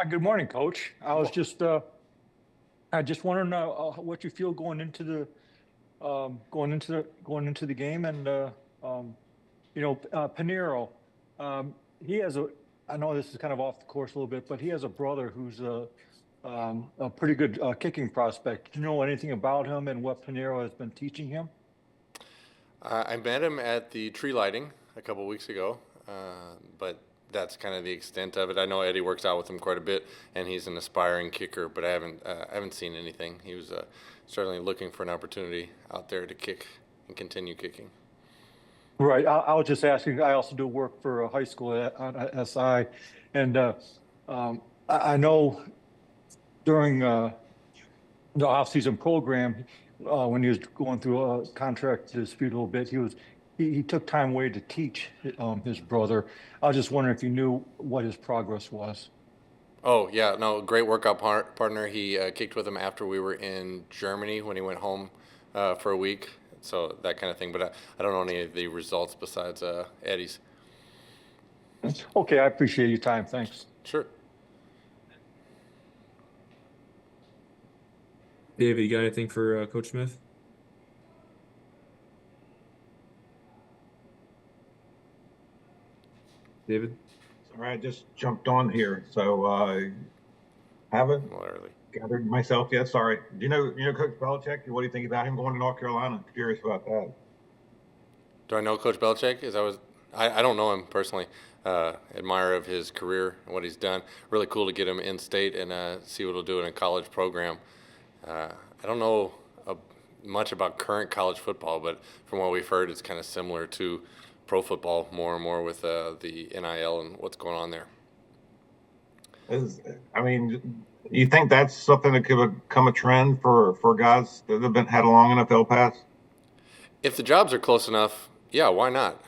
Good morning, Coach. I just want to know what you feel going into the game, and Pinero. He has a. I know this is kind of off the course a little bit, but he has a brother who's a pretty good kicking prospect. Do you know anything about him and what Pinero has been teaching him? I met him at the tree lighting a couple weeks ago, but that's kind of the extent of it. I know Eddie works out with him quite a bit, and he's an aspiring kicker, but I haven't seen anything. He was certainly looking for an opportunity out there to kick and continue kicking. Right. I was just asking. I also do work for a high school on SI, and I know during the off-season program, when he was going through a contract dispute a little bit, he took time away to teach his brother. I was just wondering if you knew what his progress was. Oh yeah, no, great workout partner. He kicked with him after we were in Germany when he went home for a week. So that kind of thing, but I don't know any of the results besides Eddie's. Okay, I appreciate your time. Thanks. Sure. David, you got anything for Coach Smith? David? Sorry, I just jumped on here, so haven't Well, early. gathered myself yet. Sorry. Do you know Coach Belichick? What do you think about him going to North Carolina? Curious about that. Do I know Coach Belichick? I don't know him personally. Admire of his career and what he's done. Really cool to get him in state and see what he'll do in a college program. I don't know much about current college football, but from what we've heard, it's kind of similar to pro football more and more with the NIL and what's going on there. I mean, you think that's something that could become a trend for guys that have had a long NFL pass? If the jobs are close enough, yeah, why not?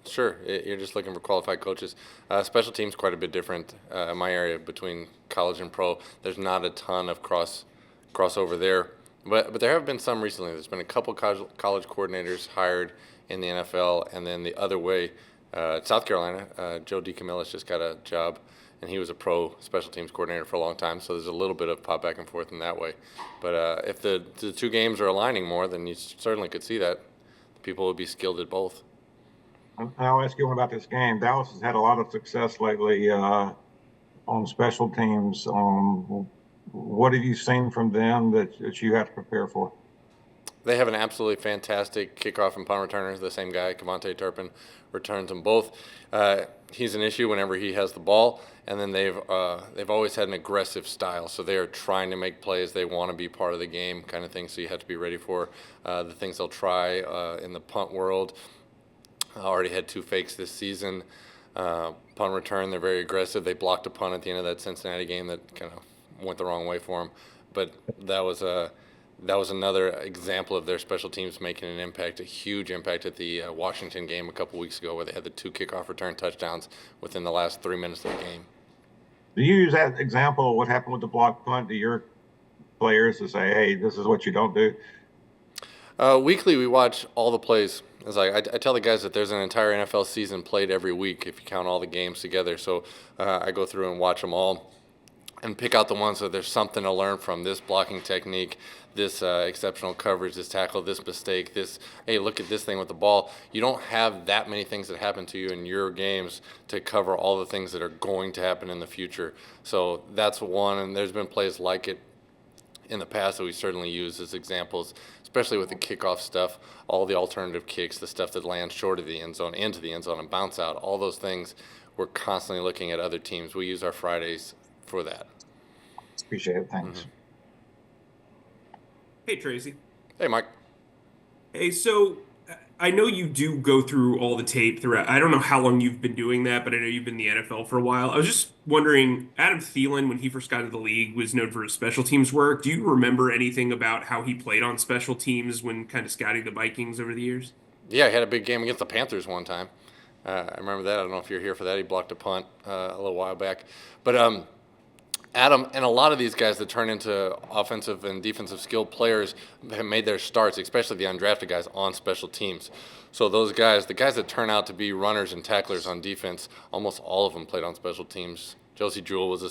Sure, you're just looking for qualified coaches. Special teams quite a bit different. In my area between college and pro, there's not a ton of crossover there, but there have been some recently. There's been a couple college coordinators hired in the NFL, and then the other way, South Carolina, Joe DeCamillis just got a job, and he was a pro special teams coordinator for a long time. So there's a little bit of pop back and forth in that way. But if the two games are aligning more, then you certainly could see that people would be skilled at both. I'll ask you one about this game. Dallas has had a lot of success lately on special teams. What have you seen from them that you have to prepare for? They have an absolutely fantastic kickoff and punt returners. The same guy, Turpin, returns them both. He's an issue whenever he has the ball, and then they've always had an aggressive style. So they are trying to make plays. They want to be part of the game, kind of thing. So you have to be ready for the things they'll try in the punt world. I already had two fakes this season. Punt return, they're very aggressive. They blocked a punt at the end of that Cincinnati game that kind of went the wrong way for them. But that was another example of their special teams making an impact, a huge impact at the Washington game a couple weeks ago, where they had the two kickoff return touchdowns within the last 3 minutes of the game. Do you use that example of what happened with the block punt to your players to say, hey, this is what you don't do? Weekly, we watch all the plays. It's like I tell the guys that there's an entire NFL season played every week if you count all the games together. So I go through and watch them all and pick out the ones that there's something to learn from. This blocking technique, this exceptional coverage, this tackle, this mistake, this, hey, look at this thing with the ball. You don't have that many things that happen to you in your games to cover all the things that are going to happen in the future. So that's one, and there's been plays like it in the past that we certainly use as examples, especially with the kickoff stuff, all the alternative kicks, the stuff that lands short of the end zone, into the end zone, and bounce out, all those things. We're constantly looking at other teams. We use our Fridays for that. Appreciate it. Thanks. Mm-hmm. Hey, Tracy. Hey, Mike. Hey, so I know you do go through all the tape throughout. I don't know how long you've been doing that, but I know you've been in the NFL for a while. I was just wondering, Adam Thielen, when he first got into the league, was known for his special teams work. Do you remember anything about how he played on special teams when kind of scouting the Vikings over the years? Yeah, he had a big game against the Panthers one time. I remember that. I don't know if you're here for that. He blocked a punt a little while back. But Adam and a lot of these guys that turn into offensive and defensive skill players have made their starts, especially the undrafted guys, on special teams. So those guys, the guys that turn out to be runners and tacklers on defense, almost all of them played on special teams. Josie Jewell was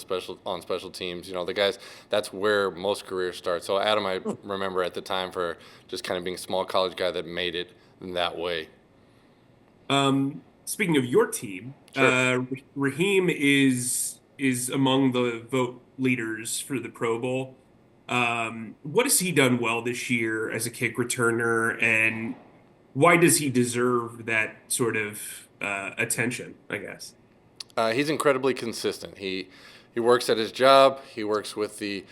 on special teams. You know, the guys, that's where most careers start. So Adam, I remember at the time for just kind of being a small college guy that made it that way. Speaking of your team, Sure. Raheem is among the vote leaders for the Pro Bowl. What has he done well this year as a kick returner, and why does he deserve that sort of attention, I guess? He's incredibly consistent. He works at his job. He works with the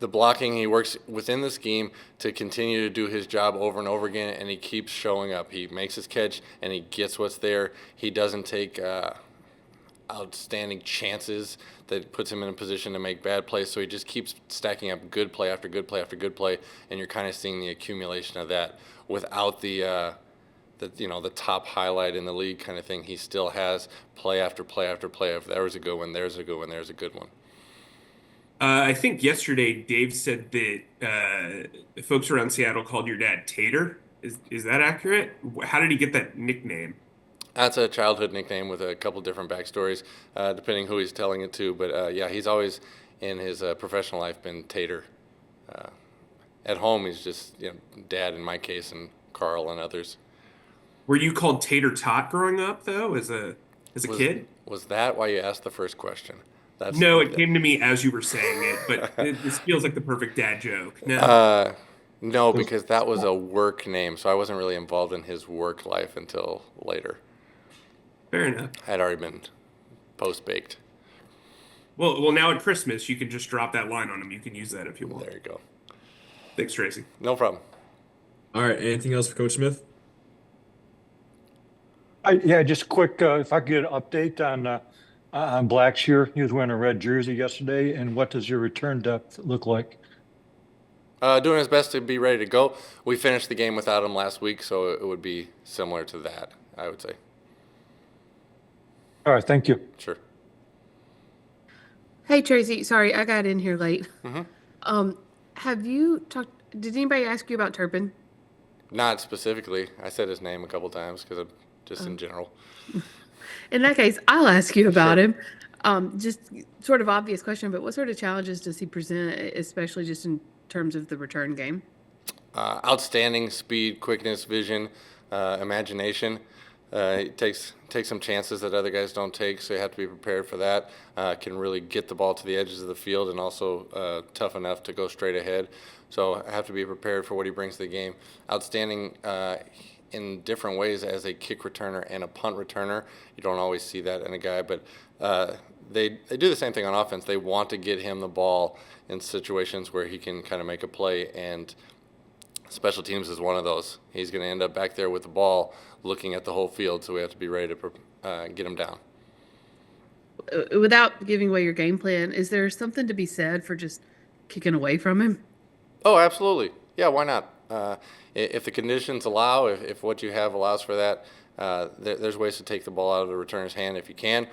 blocking. He works within the scheme to continue to do his job over and over again, and he keeps showing up. He makes his catch, and he gets what's there. He doesn't take outstanding chances that puts him in a position to make bad plays. So he just keeps stacking up good play after good play after good play, and you're kind of seeing the accumulation of that without the top highlight in the league kind of thing. He still has play after play after play. If there was a good one, there's a good one, there's a good one. I think yesterday Dave said that folks around Seattle called your dad Tater. Is that accurate? How did he get that nickname? That's a childhood nickname with a couple different backstories, depending who he's telling it to. But yeah, he's always in his professional life been Tater. At home, he's just Dad in my case, and Carl and others. Were you called Tater Tot growing up though, as a kid? Was that why you asked the first question? No, it came to me as you were saying it, but this feels like the perfect dad joke. No. No, because that was a work name, so I wasn't really involved in his work life until later. Fair enough. I had already been post-baked. Well, now at Christmas, you can just drop that line on him. You can use that if you want. There you go. Thanks, Tracy. No problem. All right, anything else for Coach Smith? Yeah, just quick, if I could get an update on Blackshear. He was wearing a red jersey yesterday, and what does your return depth look like? Doing his best to be ready to go. We finished the game without him last week, so it would be similar to that, I would say. All right, thank you. Sure. Hey Tracy, sorry, I got in here late. Mm-hmm. Have you talked? Did anybody ask you about Turpin? Not specifically. I said his name a couple times because just in general. In that case, I'll ask you about Sure. him. Just sort of obvious question, but what sort of challenges does he present, especially just in terms of the return game? Outstanding speed, quickness, vision, imagination. He takes some chances that other guys don't take, so you have to be prepared for that. Can really get the ball to the edges of the field and also tough enough to go straight ahead. So I have to be prepared for what he brings to the game. Outstanding in different ways as a kick returner and a punt returner. You don't always see that in a guy, but they do the same thing on offense. They want to get him the ball in situations where he can kind of make a play, and special teams is one of those. He's going to end up back there with the ball looking at the whole field, so we have to be ready to get him down. Without giving away your game plan, is there something to be said for just kicking away from him? Oh, absolutely. Yeah, why not? If the conditions allow, if what you have allows for that, there's ways to take the ball out of the returner's hand if you can.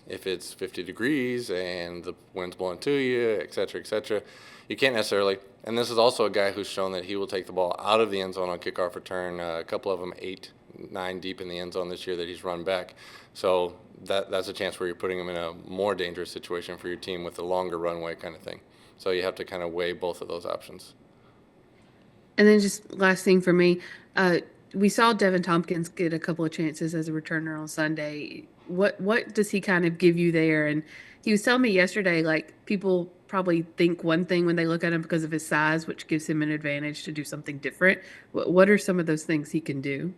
If it's 50 degrees and the wind's blowing to you, et cetera, you can't necessarily. And this is also a guy who's shown that he will take the ball out of the end zone on kickoff return. A couple of them 8, 9 deep in the end zone this year that he's run back. So that's a chance where you're putting him in a more dangerous situation for your team with a longer runway kind of thing. So you have to kind of weigh both of those options. And then just last thing for me, we saw Devon Tomkins get a couple of chances as a returner on Sunday. What does he kind of give you there? And he was telling me yesterday, like, people probably think one thing when they look at him because of his size, which gives him an advantage to do something different. What are some of those things he can do?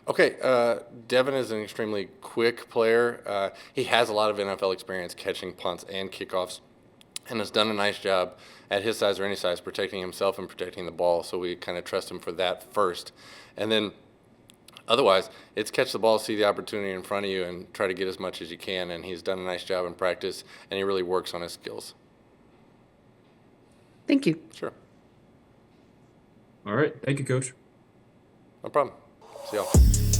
Okay, Devon is an extremely quick player. He has a lot of NFL experience catching punts and kickoffs, and has done a nice job at his size or any size protecting himself and protecting the ball, so we kind of trust him for that first. And then otherwise, it's catch the ball, see the opportunity in front of you, and try to get as much as you can, and he's done a nice job in practice, and he really works on his skills. Thank you. Sure. All right, thank you, Coach. No problem. See y'all.